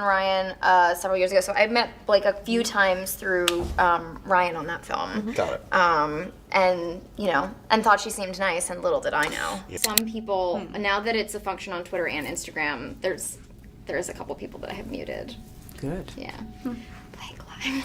Ryan several years ago. So I met Blake a few times through Ryan on that film. Got it. And thought she seemed nice, and little did I know. Yeah. Some people, now that it's a function on Twitter and Instagram, there's a couple people that I have muted. Good. Yeah. Blake Lively.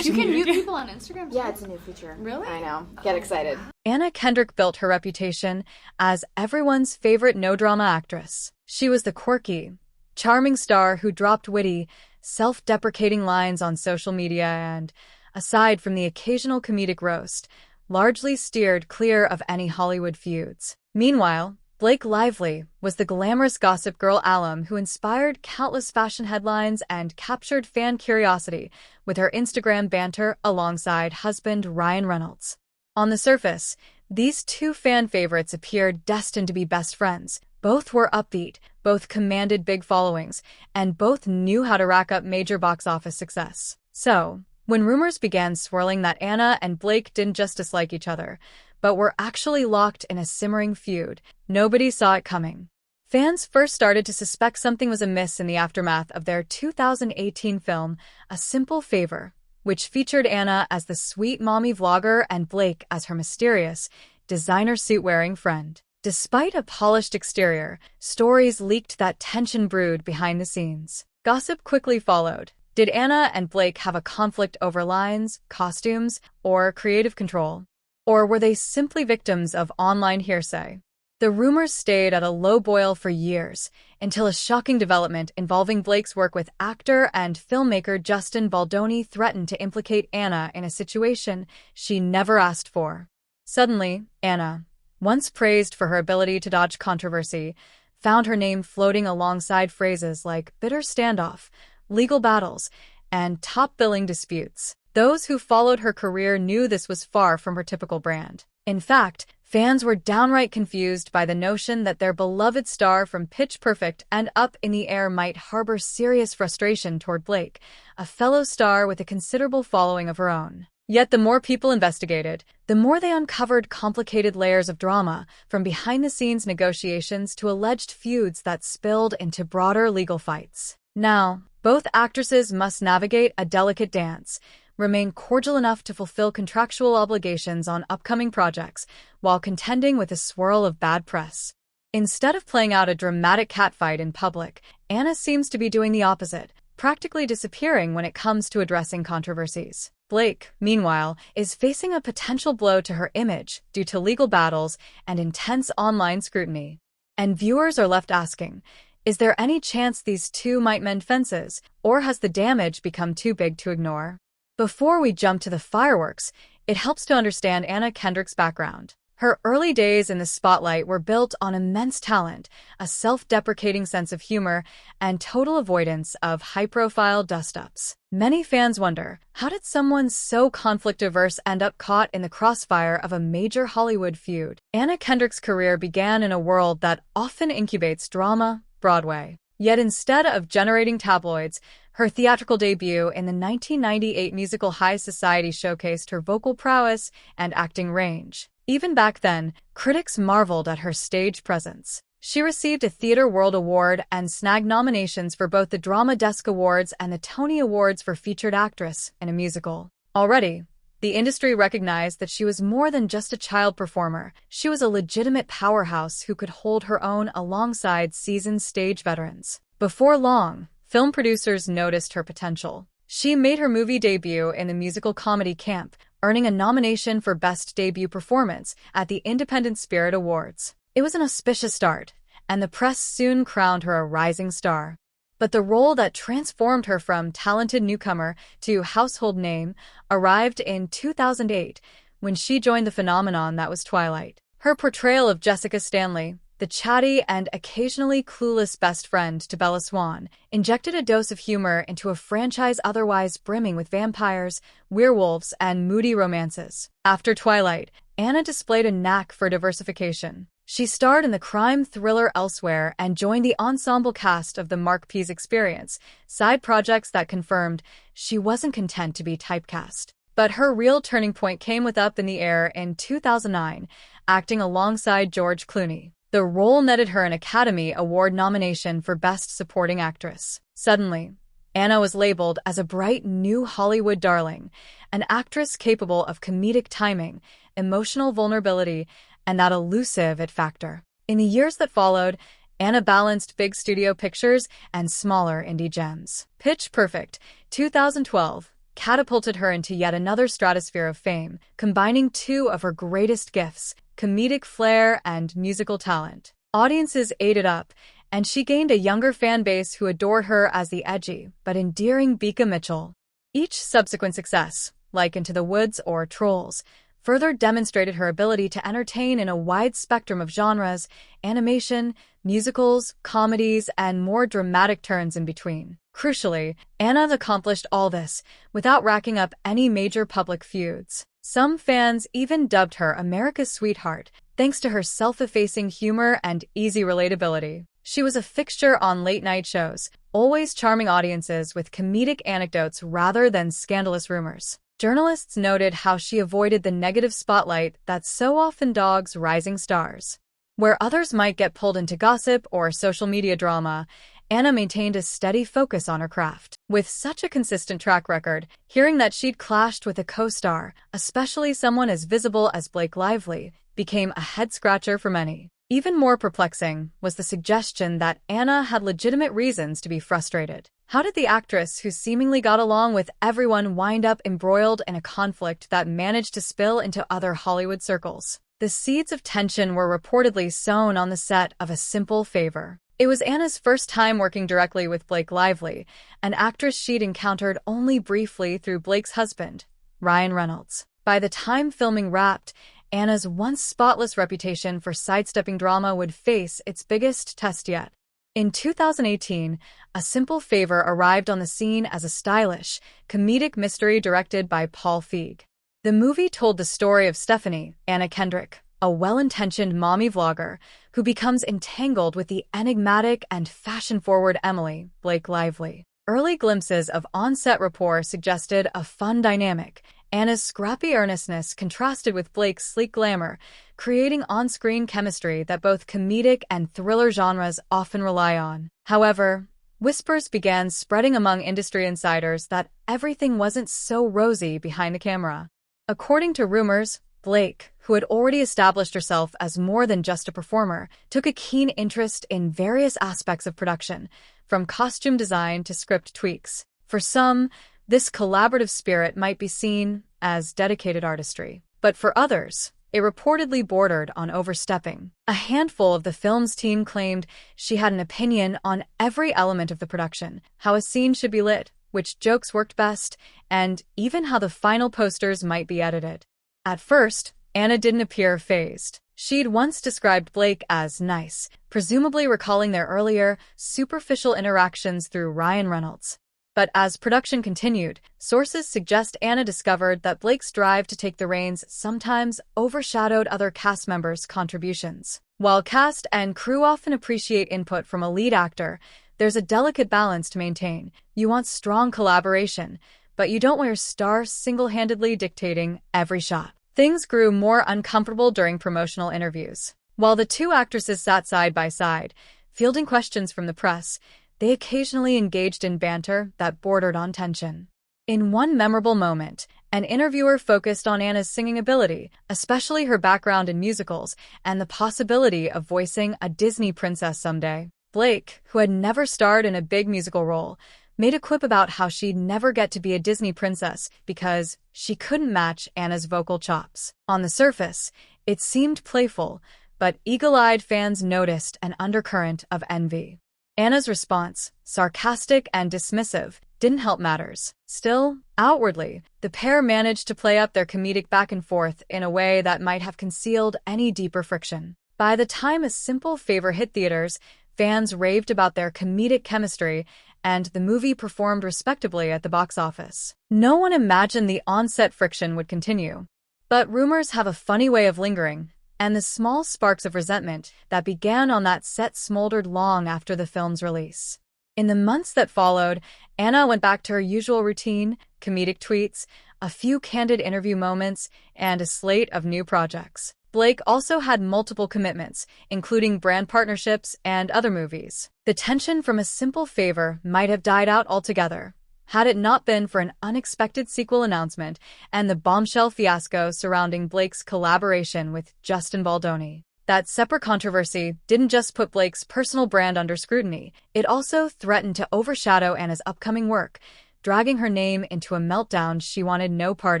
You can mute people on Instagram too? Yeah, it's a new feature. Really? I know. Get excited. Anna Kendrick built her reputation as everyone's favorite no-drama actress. She was the quirky, charming star who dropped witty, self-deprecating lines on social media and, aside from the occasional comedic roast, largely steered clear of any Hollywood feuds. Meanwhile, Blake Lively was the glamorous gossip girl alum who inspired countless fashion headlines and captured fan curiosity with her Instagram banter alongside husband Ryan Reynolds. On the surface, these two fan favorites appeared destined to be best friends. Both were upbeat, both commanded big followings, and both knew how to rack up major box office success. So, when rumors began swirling that Anna and Blake didn't just dislike each other, but were actually locked in a simmering feud, nobody saw it coming. Fans first started to suspect something was amiss in the aftermath of their 2018 film, A Simple Favor, which featured Anna as the sweet mommy vlogger and Blake as her mysterious, designer suit-wearing friend. Despite a polished exterior, stories leaked that tension brewed behind the scenes. Gossip quickly followed. Did Anna and Blake have a conflict over lines, costumes, or creative control? Or were they simply victims of online hearsay? The rumors stayed at a low boil for years, until a shocking development involving Blake's work with actor and filmmaker Justin Baldoni threatened to implicate Anna in a situation she never asked for. Suddenly, Anna, once praised for her ability to dodge controversy, found her name floating alongside phrases like bitter standoff, legal battles, and top-billing disputes. Those who followed her career knew this was far from her typical brand. In fact, fans were downright confused by the notion that their beloved star from Pitch Perfect and Up in the Air might harbor serious frustration toward Blake, a fellow star with a considerable following of her own. Yet the more people investigated, the more they uncovered complicated layers of drama, from behind-the-scenes negotiations to alleged feuds that spilled into broader legal fights. Now, both actresses must navigate a delicate dance, remain cordial enough to fulfill contractual obligations on upcoming projects, while contending with a swirl of bad press. Instead of playing out a dramatic catfight in public, Anna seems to be doing the opposite, practically disappearing when it comes to addressing controversies. Blake, meanwhile, is facing a potential blow to her image due to legal battles and intense online scrutiny. And viewers are left asking, is there any chance these two might mend fences, or has the damage become too big to ignore? Before we jump to the fireworks, it helps to understand Anna Kendrick's background. Her early days in the spotlight were built on immense talent, a self-deprecating sense of humor, and total avoidance of high-profile dust-ups. Many fans wonder, how did someone so conflict-averse end up caught in the crossfire of a major Hollywood feud? Anna Kendrick's career began in a world that often incubates drama, Broadway. Yet instead of generating tabloids, her theatrical debut in the 1998 musical High Society showcased her vocal prowess and acting range. Even back then, critics marveled at her stage presence. She received a Theatre World Award and snagged nominations for both the Drama Desk Awards and the Tony Awards for Featured Actress in a Musical. Already, the industry recognized that she was more than just a child performer. She was a legitimate powerhouse who could hold her own alongside seasoned stage veterans. Before long, film producers noticed her potential. She made her movie debut in the musical comedy Camp, earning a nomination for Best Debut Performance at the Independent Spirit Awards. It was an auspicious start, and the press soon crowned her a rising star. But the role that transformed her from talented newcomer to household name arrived in 2008, when she joined the phenomenon that was Twilight. Her portrayal of Jessica Stanley, the chatty and occasionally clueless best friend to Bella Swan, injected a dose of humor into a franchise otherwise brimming with vampires, werewolves, and moody romances. After Twilight, Anna displayed a knack for diversification. She starred in the crime thriller Elsewhere and joined the ensemble cast of The Mark Pease Experience, side projects that confirmed she wasn't content to be typecast. But her real turning point came with Up in the Air in 2009, acting alongside George Clooney. The role netted her an Academy Award nomination for Best Supporting Actress. Suddenly, Anna was labeled as a bright new Hollywood darling, an actress capable of comedic timing, emotional vulnerability, and that elusive it factor. In the years that followed, Anna balanced big studio pictures and smaller indie gems. Pitch Perfect, 2012, catapulted her into yet another stratosphere of fame, combining two of her greatest gifts, comedic flair and musical talent. Audiences ate it up, and she gained a younger fan base who adored her as the edgy but endearing Bika Mitchell. Each subsequent success, like Into the Woods or Trolls, further demonstrated her ability to entertain in a wide spectrum of genres, animation, musicals, comedies, and more dramatic turns in between. Crucially, Anna accomplished all this without racking up any major public feuds. Some fans even dubbed her America's sweetheart, thanks to her self-effacing humor and easy relatability. She was a fixture on late-night shows, always charming audiences with comedic anecdotes rather than scandalous rumors. Journalists noted how she avoided the negative spotlight that so often dogs rising stars. Where others might get pulled into gossip or social media drama, Anna maintained a steady focus on her craft. With such a consistent track record, hearing that she'd clashed with a co-star, especially someone as visible as Blake Lively, became a head-scratcher for many. Even more perplexing was the suggestion that Anna had legitimate reasons to be frustrated. How did the actress who seemingly got along with everyone wind up embroiled in a conflict that managed to spill into other Hollywood circles? The seeds of tension were reportedly sown on the set of A Simple Favor. It was Anna's first time working directly with Blake Lively, an actress she'd encountered only briefly through Blake's husband, Ryan Reynolds. By the time filming wrapped, Anna's once spotless reputation for sidestepping drama would face its biggest test yet. In 2018, A Simple Favor arrived on the scene as a stylish, comedic mystery directed by Paul Feig. The movie told the story of Stephanie, Anna Kendrick, a well-intentioned mommy vlogger who becomes entangled with the enigmatic and fashion-forward Emily, Blake Lively. Early glimpses of on-set rapport suggested a fun dynamic. Anna's scrappy earnestness contrasted with Blake's sleek glamour, creating on-screen chemistry that both comedic and thriller genres often rely on. However, whispers began spreading among industry insiders that everything wasn't so rosy behind the camera. According to rumors, Blake, who had already established herself as more than just a performer, took a keen interest in various aspects of production, from costume design to script tweaks. For some, this collaborative spirit might be seen as dedicated artistry. But for others, it reportedly bordered on overstepping. A handful of the film's team claimed she had an opinion on every element of the production, how a scene should be lit, which jokes worked best, and even how the final posters might be edited. At first, Anna didn't appear fazed. She'd once described Blake as nice, presumably recalling their earlier, superficial interactions through Ryan Reynolds. But as production continued, sources suggest Anna discovered that Blake's drive to take the reins sometimes overshadowed other cast members' contributions. While cast and crew often appreciate input from a lead actor, there's a delicate balance to maintain. You want strong collaboration, but you don't want your star single-handedly dictating every shot. Things grew more uncomfortable during promotional interviews. While the two actresses sat side by side, fielding questions from the press, they occasionally engaged in banter that bordered on tension. In one memorable moment, an interviewer focused on Anna's singing ability, especially her background in musicals, and the possibility of voicing a Disney princess someday. Blake, who had never starred in a big musical role, made a quip about how she'd never get to be a Disney princess because she couldn't match Anna's vocal chops. On the surface, it seemed playful, but eagle-eyed fans noticed an undercurrent of envy. Anna's response, sarcastic and dismissive, didn't help matters. Still, outwardly, the pair managed to play up their comedic back and forth in a way that might have concealed any deeper friction. By the time A Simple Favor hit theaters, fans raved about their comedic chemistry, and the movie performed respectably at the box office. No one imagined the on-set friction would continue. But rumors have a funny way of lingering, and the small sparks of resentment that began on that set smoldered long after the film's release. In the months that followed, Anna went back to her usual routine, comedic tweets, a few candid interview moments, and a slate of new projects. Blake also had multiple commitments, including brand partnerships and other movies. The tension from a simple favor might have died out altogether, had it not been for an unexpected sequel announcement and the bombshell fiasco surrounding Blake's collaboration with Justin Baldoni. That separate controversy didn't just put Blake's personal brand under scrutiny, it also threatened to overshadow Anna's upcoming work, dragging her name into a meltdown she wanted no part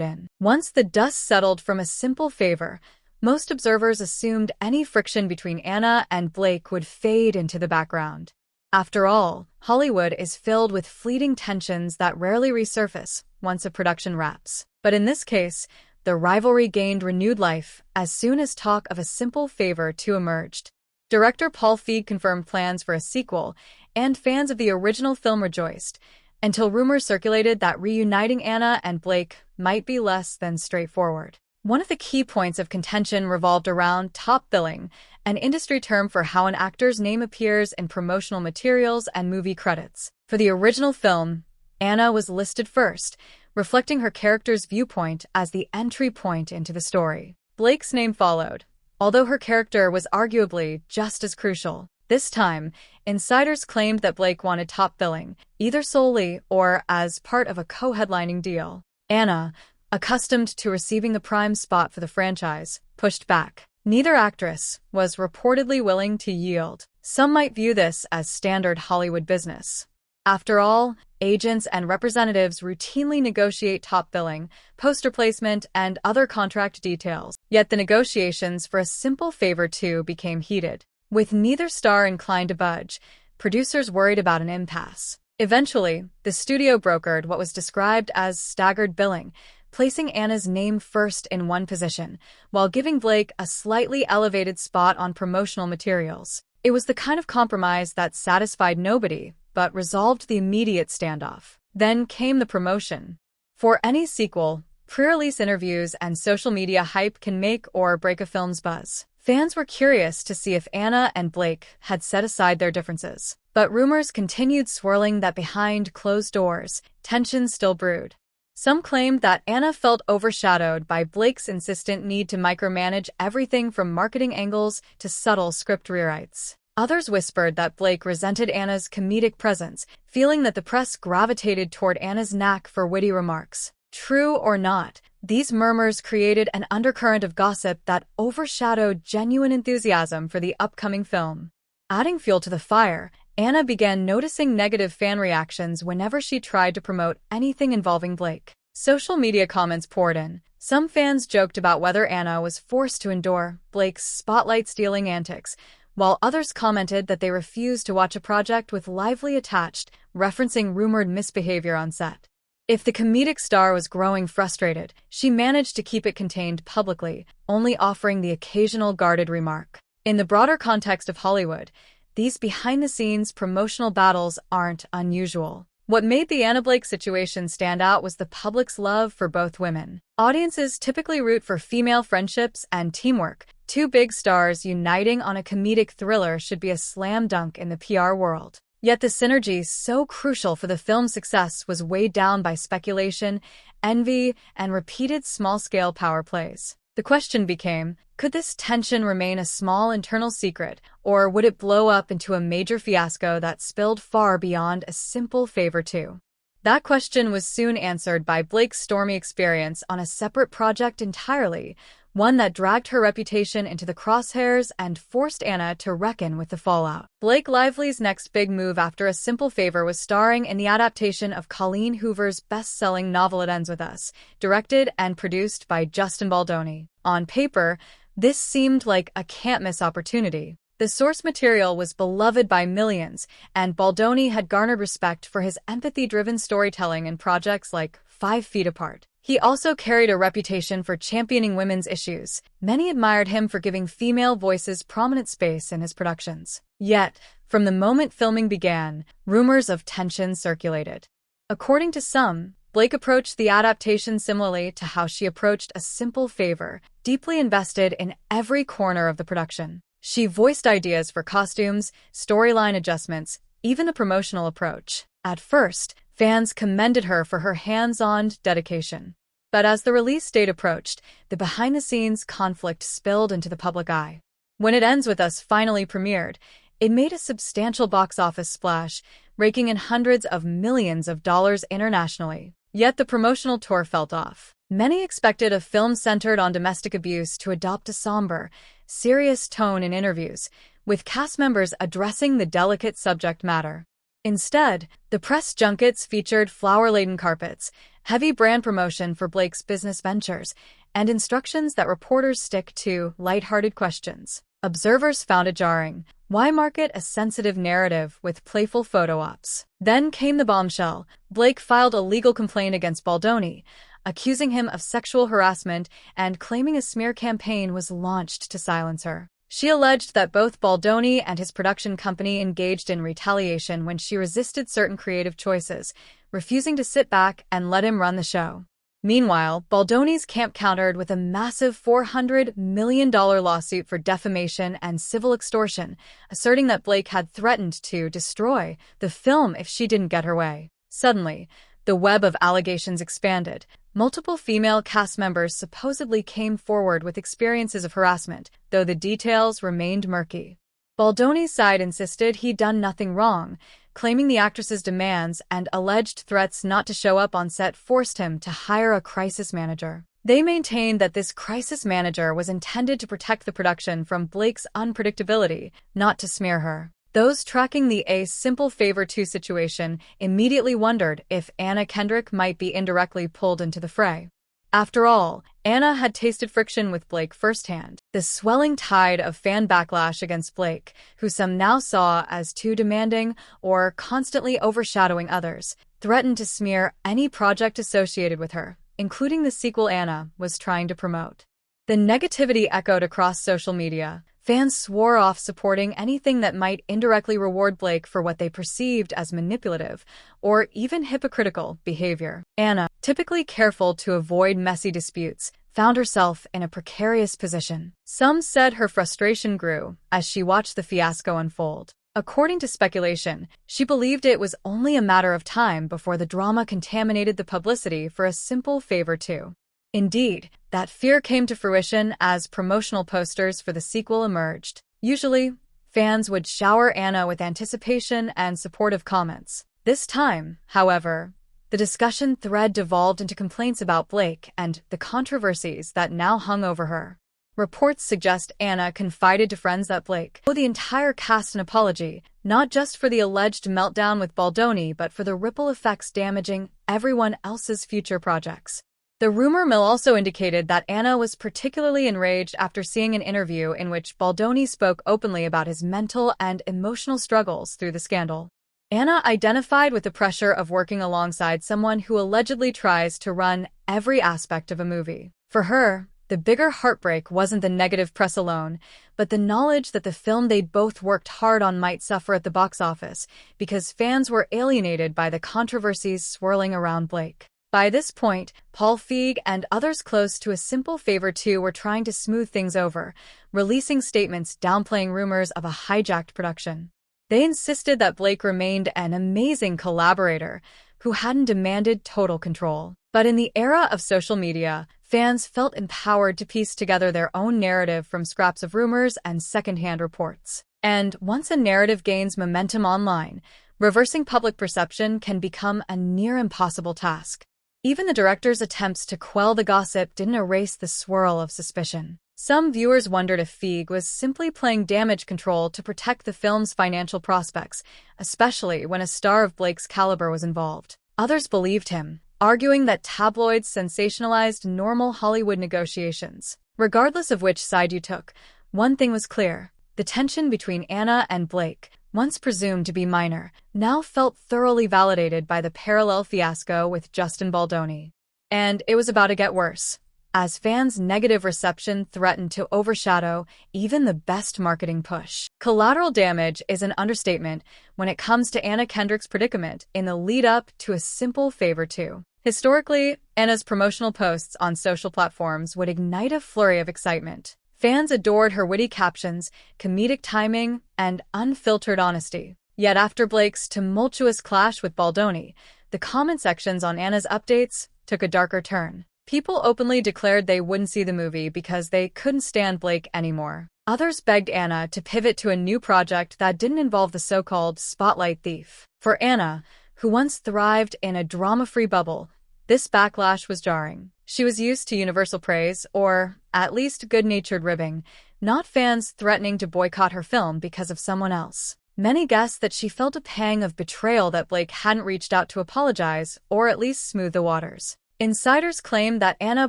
in. Once the dust settled from a simple favor, most observers assumed any friction between Anna and Blake would fade into the background. After all, Hollywood is filled with fleeting tensions that rarely resurface once a production wraps. But in this case, the rivalry gained renewed life as soon as talk of A Simple Favor 2 emerged. Director Paul Feig confirmed plans for a sequel, and fans of the original film rejoiced, until rumors circulated that reuniting Anna and Blake might be less than straightforward. One of the key points of contention revolved around top billing, an industry term for how an actor's name appears in promotional materials and movie credits. For the original film, Anna was listed first, reflecting her character's viewpoint as the entry point into the story. Blake's name followed, although her character was arguably just as crucial. This time, insiders claimed that Blake wanted top billing, either solely or as part of a co-headlining deal. Anna, accustomed to receiving the prime spot for the franchise, pushed back. Neither actress was reportedly willing to yield. Some might view this as standard Hollywood business. After all, agents and representatives routinely negotiate top billing, poster placement, and other contract details. Yet the negotiations for A Simple Favor 2 became heated. With neither star inclined to budge, producers worried about an impasse. Eventually, the studio brokered what was described as staggered billing, placing Anna's name first in one position, while giving Blake a slightly elevated spot on promotional materials. It was the kind of compromise that satisfied nobody, but resolved the immediate standoff. Then came the promotion. For any sequel, pre-release interviews and social media hype can make or break a film's buzz. Fans were curious to see if Anna and Blake had set aside their differences. But rumors continued swirling that behind closed doors, tension still brewed. Some claimed that Anna felt overshadowed by Blake's insistent need to micromanage everything from marketing angles to subtle script rewrites. Others whispered that Blake resented Anna's comedic presence, feeling that the press gravitated toward Anna's knack for witty remarks. True or not, these murmurs created an undercurrent of gossip that overshadowed genuine enthusiasm for the upcoming film. Adding fuel to the fire, Anna began noticing negative fan reactions whenever she tried to promote anything involving Blake. Social media comments poured in. Some fans joked about whether Anna was forced to endure Blake's spotlight-stealing antics, while others commented that they refused to watch a project with Lively attached, referencing rumored misbehavior on set. If the comedic star was growing frustrated, she managed to keep it contained publicly, only offering the occasional guarded remark. In the broader context of Hollywood, these behind-the-scenes promotional battles aren't unusual. What made the Anna Blake situation stand out was the public's love for both women. Audiences typically root for female friendships and teamwork. Two big stars uniting on a comedic thriller should be a slam dunk in the PR world. Yet the synergy so crucial for the film's success was weighed down by speculation, envy, and repeated small-scale power plays. The question became, could this tension remain a small internal secret, or would it blow up into a major fiasco that spilled far beyond A Simple Favor 2? That question was soon answered by Blake's stormy experience on a separate project entirely, one that dragged her reputation into the crosshairs and forced Anna to reckon with the fallout. Blake Lively's next big move after A Simple Favor was starring in the adaptation of Colleen Hoover's best-selling novel It Ends With Us, directed and produced by Justin Baldoni. On paper, this seemed like a can't-miss opportunity. The source material was beloved by millions, and Baldoni had garnered respect for his empathy-driven storytelling in projects like 5 Feet Apart. He also carried a reputation for championing women's issues. Many admired him for giving female voices prominent space in his productions. Yet, from the moment filming began, rumors of tension circulated. According to some, Blake approached the adaptation similarly to how she approached A Simple Favor, deeply invested in every corner of the production. She voiced ideas for costumes, storyline adjustments, even the promotional approach. At first, fans commended her for her hands-on dedication. But as the release date approached, the behind-the-scenes conflict spilled into the public eye. When It Ends With Us finally premiered, it made a substantial box office splash, raking in hundreds of millions of dollars internationally. Yet the promotional tour felt off. Many expected a film centered on domestic abuse to adopt a somber, serious tone in interviews, with cast members addressing the delicate subject matter. Instead, the press junkets featured flower-laden carpets, heavy brand promotion for Blake's business ventures, and instructions that reporters stick to lighthearted questions. Observers found it jarring. Why market a sensitive narrative with playful photo ops? Then came the bombshell. Blake filed a legal complaint against Baldoni, accusing him of sexual harassment and claiming a smear campaign was launched to silence her. She alleged that both Baldoni and his production company engaged in retaliation when she resisted certain creative choices, refusing to sit back and let him run the show. Meanwhile, Baldoni's camp countered with a massive $400 million lawsuit for defamation and civil extortion, asserting that Blake had threatened to destroy the film if she didn't get her way. Suddenly, the web of allegations expanded. Multiple female cast members supposedly came forward with experiences of harassment, though the details remained murky. Baldoni's side insisted he'd done nothing wrong, claiming the actress's demands and alleged threats not to show up on set forced him to hire a crisis manager. They maintained that this crisis manager was intended to protect the production from Blake's unpredictability, not to smear her. Those tracking the A Simple Favor 2 situation immediately wondered if Anna Kendrick might be indirectly pulled into the fray. After all, Anna had tasted friction with Blake firsthand. The swelling tide of fan backlash against Blake, who some now saw as too demanding or constantly overshadowing others, threatened to smear any project associated with her, including the sequel Anna was trying to promote. The negativity echoed across social media. Fans swore off supporting anything that might indirectly reward Blake for what they perceived as manipulative or even hypocritical behavior. Anna, typically careful to avoid messy disputes, found herself in a precarious position. Some said her frustration grew as she watched the fiasco unfold. According to speculation, she believed it was only a matter of time before the drama contaminated the publicity for A Simple Favor 2. Indeed, that fear came to fruition as promotional posters for the sequel emerged. Usually, fans would shower Anna with anticipation and supportive comments. This time, however, the discussion thread devolved into complaints about Blake and the controversies that now hung over her. Reports suggest Anna confided to friends that Blake owed the entire cast an apology, not just for the alleged meltdown with Baldoni, but for the ripple effects damaging everyone else's future projects. The rumor mill also indicated that Anna was particularly enraged after seeing an interview in which Baldoni spoke openly about his mental and emotional struggles through the scandal. Anna identified with the pressure of working alongside someone who allegedly tries to run every aspect of a movie. For her, the bigger heartbreak wasn't the negative press alone, but the knowledge that the film they'd both worked hard on might suffer at the box office because fans were alienated by the controversies swirling around Blake. By this point, Paul Feig and others close to A Simple Favor 2 were trying to smooth things over, releasing statements downplaying rumors of a hijacked production. They insisted that Blake remained an amazing collaborator who hadn't demanded total control. But in the era of social media, fans felt empowered to piece together their own narrative from scraps of rumors and secondhand reports. And once a narrative gains momentum online, reversing public perception can become a near impossible task. Even the director's attempts to quell the gossip didn't erase the swirl of suspicion. Some viewers wondered if Feig was simply playing damage control to protect the film's financial prospects, especially when a star of Blake's caliber was involved. Others believed him, arguing that tabloids sensationalized normal Hollywood negotiations. Regardless of which side you took, one thing was clear: the tension between Anna and Blake, once presumed to be minor, now felt thoroughly validated by the parallel fiasco with Justin Baldoni. And it was about to get worse, as fans' negative reception threatened to overshadow even the best marketing push. Collateral damage is an understatement when it comes to Anna Kendrick's predicament in the lead-up to A Simple Favor 2. Historically, Anna's promotional posts on social platforms would ignite a flurry of excitement. Fans adored her witty captions, comedic timing, and unfiltered honesty. Yet after Blake's tumultuous clash with Baldoni, the comment sections on Anna's updates took a darker turn. People openly declared they wouldn't see the movie because they couldn't stand Blake anymore. Others begged Anna to pivot to a new project that didn't involve the so-called spotlight thief. For Anna, who once thrived in a drama-free bubble, this backlash was jarring. She was used to universal praise, or at least good-natured ribbing, not fans threatening to boycott her film because of someone else. Many guessed that she felt a pang of betrayal that Blake hadn't reached out to apologize or at least smooth the waters. Insiders claim that Anna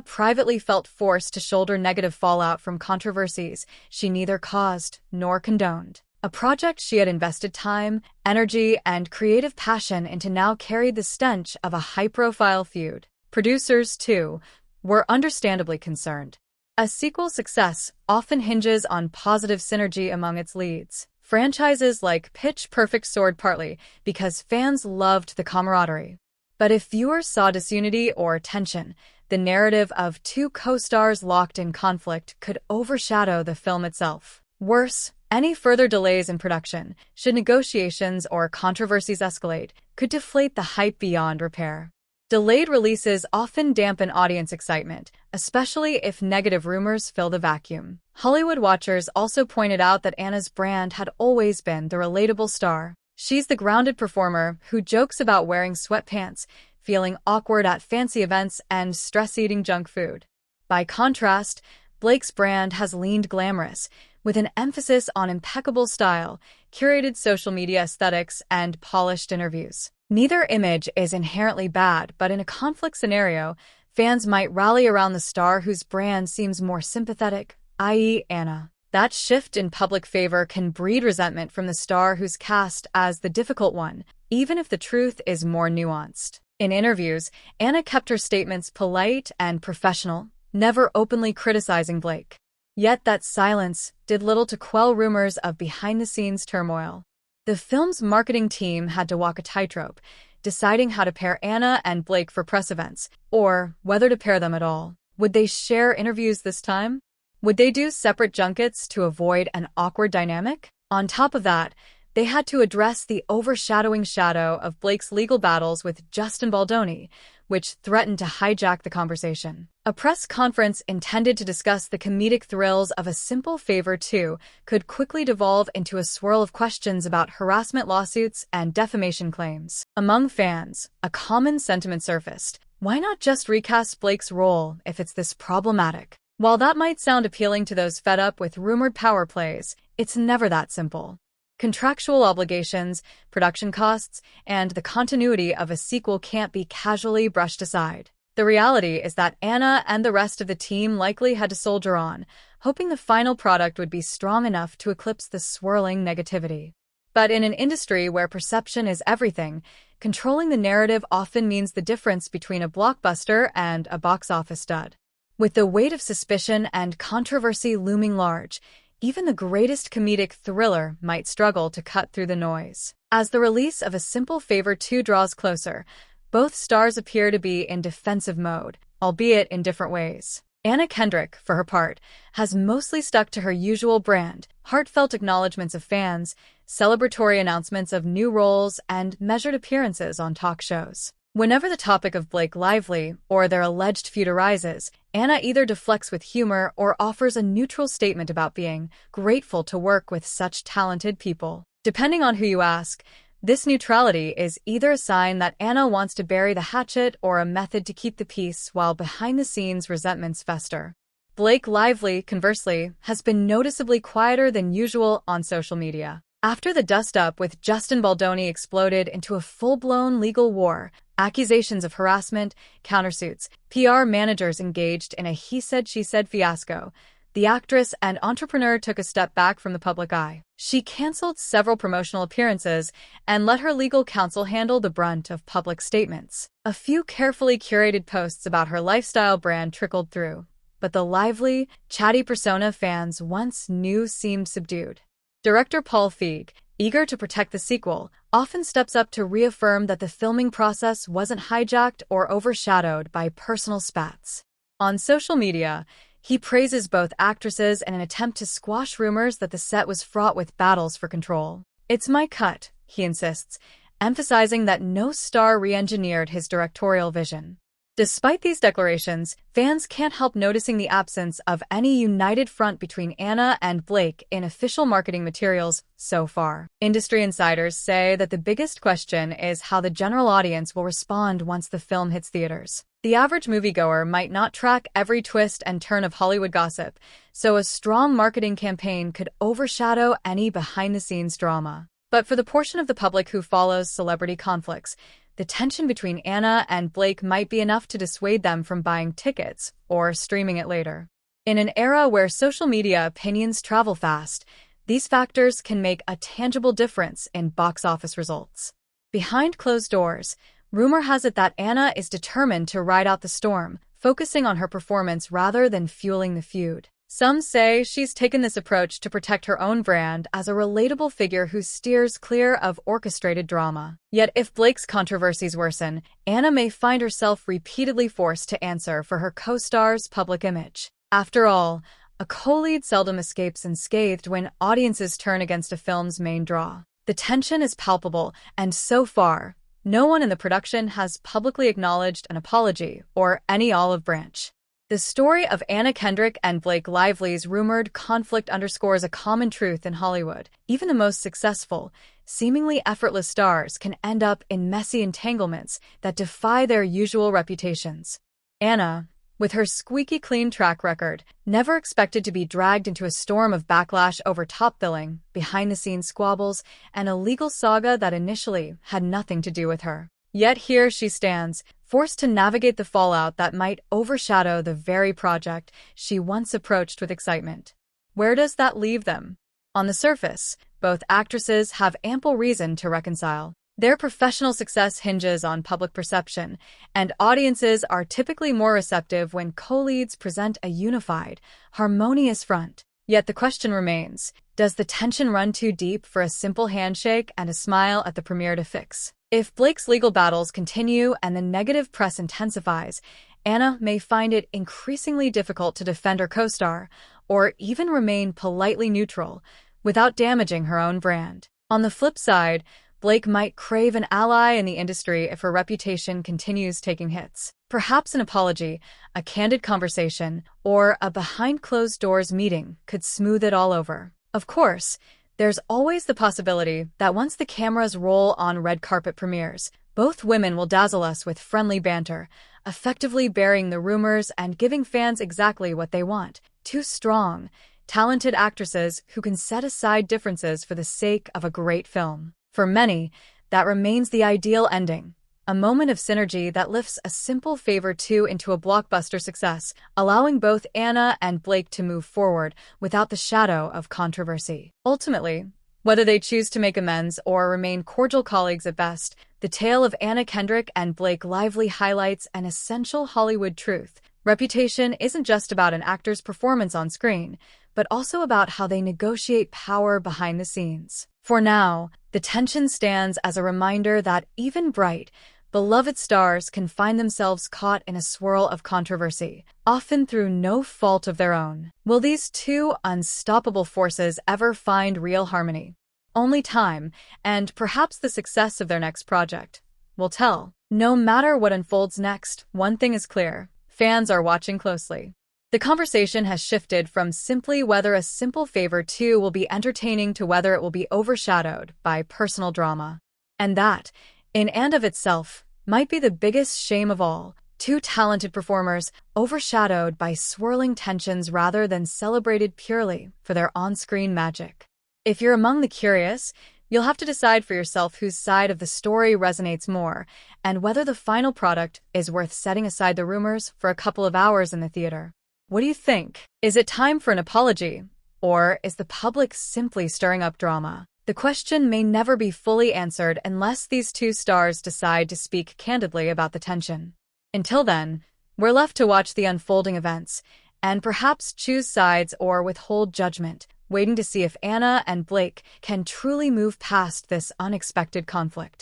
privately felt forced to shoulder negative fallout from controversies she neither caused nor condoned. A project she had invested time, energy, and creative passion into now carried the stench of a high-profile feud. Producers, too, were understandably concerned. A sequel's success often hinges on positive synergy among its leads. Franchises like Pitch Perfect soared partly because fans loved the camaraderie. But if viewers saw disunity or tension, the narrative of two co-stars locked in conflict could overshadow the film itself. Worse, any further delays in production, should negotiations or controversies escalate, could deflate the hype beyond repair. Delayed releases often dampen audience excitement, especially if negative rumors fill the vacuum. Hollywood watchers also pointed out that Anna's brand had always been the relatable star. She's the grounded performer who jokes about wearing sweatpants, feeling awkward at fancy events, and stress-eating junk food. By contrast, Blake's brand has leaned glamorous, with an emphasis on impeccable style, curated social media aesthetics, and polished interviews. Neither image is inherently bad, but in a conflict scenario, fans might rally around the star whose brand seems more sympathetic, i.e. Anna. That shift in public favor can breed resentment from the star who's cast as the difficult one, even if the truth is more nuanced. In interviews, Anna kept her statements polite and professional, never openly criticizing Blake. Yet that silence did little to quell rumors of behind-the-scenes turmoil. The film's marketing team had to walk a tightrope, deciding how to pair Anna and Blake for press events, or whether to pair them at all. Would they share interviews this time? Would they do separate junkets to avoid an awkward dynamic? On top of that, they had to address the overshadowing shadow of Blake's legal battles with Justin Baldoni, which threatened to hijack the conversation. A press conference intended to discuss the comedic thrills of A Simple Favor 2 could quickly devolve into a swirl of questions about harassment lawsuits and defamation claims. Among fans, a common sentiment surfaced: why not just recast Blake's role if it's this problematic? While that might sound appealing to those fed up with rumored power plays, it's never that simple. Contractual obligations, production costs, and the continuity of a sequel can't be casually brushed aside. The reality is that Anna and the rest of the team likely had to soldier on, hoping the final product would be strong enough to eclipse the swirling negativity. But in an industry where perception is everything, controlling the narrative often means the difference between a blockbuster and a box office stud. With the weight of suspicion and controversy looming large, even the greatest comedic thriller might struggle to cut through the noise. As the release of A Simple Favor 2 draws closer, both stars appear to be in defensive mode, albeit in different ways. Anna Kendrick, for her part, has mostly stuck to her usual brand: heartfelt acknowledgments of fans, celebratory announcements of new roles, and measured appearances on talk shows. Whenever the topic of Blake Lively or their alleged feud arises, Anna either deflects with humor or offers a neutral statement about being grateful to work with such talented people. Depending on who you ask, this neutrality is either a sign that Anna wants to bury the hatchet or a method to keep the peace while behind-the-scenes resentments fester. Blake Lively, conversely, has been noticeably quieter than usual on social media. After the dust-up with Justin Baldoni exploded into a full-blown legal war, accusations of harassment, countersuits, PR managers engaged in a he-said-she-said fiasco, the actress and entrepreneur took a step back from the public eye. She canceled several promotional appearances and let her legal counsel handle the brunt of public statements. A few carefully curated posts about her lifestyle brand trickled through, but the lively, chatty persona fans once knew seemed subdued. Director Paul Feig, eager to protect the sequel, often steps up to reaffirm that the filming process wasn't hijacked or overshadowed by personal spats. On social media, he praises both actresses in an attempt to squash rumors that the set was fraught with battles for control. "It's my cut," he insists, emphasizing that no star re-engineered his directorial vision. Despite these declarations, fans can't help noticing the absence of any united front between Anna and Blake in official marketing materials so far. Industry insiders say that the biggest question is how the general audience will respond once the film hits theaters. The average moviegoer might not track every twist and turn of Hollywood gossip, so a strong marketing campaign could overshadow any behind-the-scenes drama. But for the portion of the public who follows celebrity conflicts, the tension between Anna and Blake might be enough to dissuade them from buying tickets or streaming it later. In an era where social media opinions travel fast, these factors can make a tangible difference in box office results. Behind closed doors, rumor has it that Anna is determined to ride out the storm, focusing on her performance rather than fueling the feud. Some say she's taken this approach to protect her own brand as a relatable figure who steers clear of orchestrated drama. Yet if Blake's controversies worsen, Anna may find herself repeatedly forced to answer for her co-star's public image. After all, a co-lead seldom escapes unscathed when audiences turn against a film's main draw. The tension is palpable, and so far, no one in the production has publicly acknowledged an apology or any olive branch. The story of Anna Kendrick and Blake Lively's rumored conflict underscores a common truth in Hollywood. Even the most successful, seemingly effortless stars can end up in messy entanglements that defy their usual reputations. Anna, with her squeaky clean track record, never expected to be dragged into a storm of backlash over top billing, behind-the-scenes squabbles, and a legal saga that initially had nothing to do with her. Yet here she stands, forced to navigate the fallout that might overshadow the very project she once approached with excitement. Where does that leave them? On the surface, both actresses have ample reason to reconcile. Their professional success hinges on public perception, and audiences are typically more receptive when co-leads present a unified, harmonious front. Yet the question remains, does the tension run too deep for a simple handshake and a smile at the premiere to fix? If Blake's legal battles continue and the negative press intensifies, Anna may find it increasingly difficult to defend her co-star, or even remain politely neutral, without damaging her own brand. On the flip side, Blake might crave an ally in the industry if her reputation continues taking hits. Perhaps an apology, a candid conversation, or a behind-closed-doors meeting could smooth it all over. Of course, there's always the possibility that once the cameras roll on red carpet premieres, both women will dazzle us with friendly banter, effectively burying the rumors and giving fans exactly what they want. Two strong, talented actresses who can set aside differences for the sake of a great film. For many, that remains the ideal ending. A moment of synergy that lifts a simple favor two into a blockbuster success, allowing both Anna and Blake to move forward without the shadow of controversy. Ultimately, whether they choose to make amends or remain cordial colleagues at best, the tale of Anna Kendrick and Blake Lively highlights an essential Hollywood truth. Reputation isn't just about an actor's performance on screen, but also about how they negotiate power behind the scenes. For now, the tension stands as a reminder that even bright, beloved stars can find themselves caught in a swirl of controversy, often through no fault of their own. Will these two unstoppable forces ever find real harmony? Only time, and perhaps the success of their next project, will tell. No matter what unfolds next, one thing is clear: fans are watching closely. The conversation has shifted from simply whether a simple favor two will be entertaining to whether it will be overshadowed by personal drama. And that, in and of itself, might be the biggest shame of all. Two talented performers overshadowed by swirling tensions rather than celebrated purely for their on-screen magic. If you're among the curious, you'll have to decide for yourself whose side of the story resonates more, and whether the final product is worth setting aside the rumors for a couple of hours in the theater. What do you think? Is it time for an apology? Or is the public simply stirring up drama? The question may never be fully answered unless these two stars decide to speak candidly about the tension. Until then, we're left to watch the unfolding events, and perhaps choose sides or withhold judgment, waiting to see if Anna and Blake can truly move past this unexpected conflict.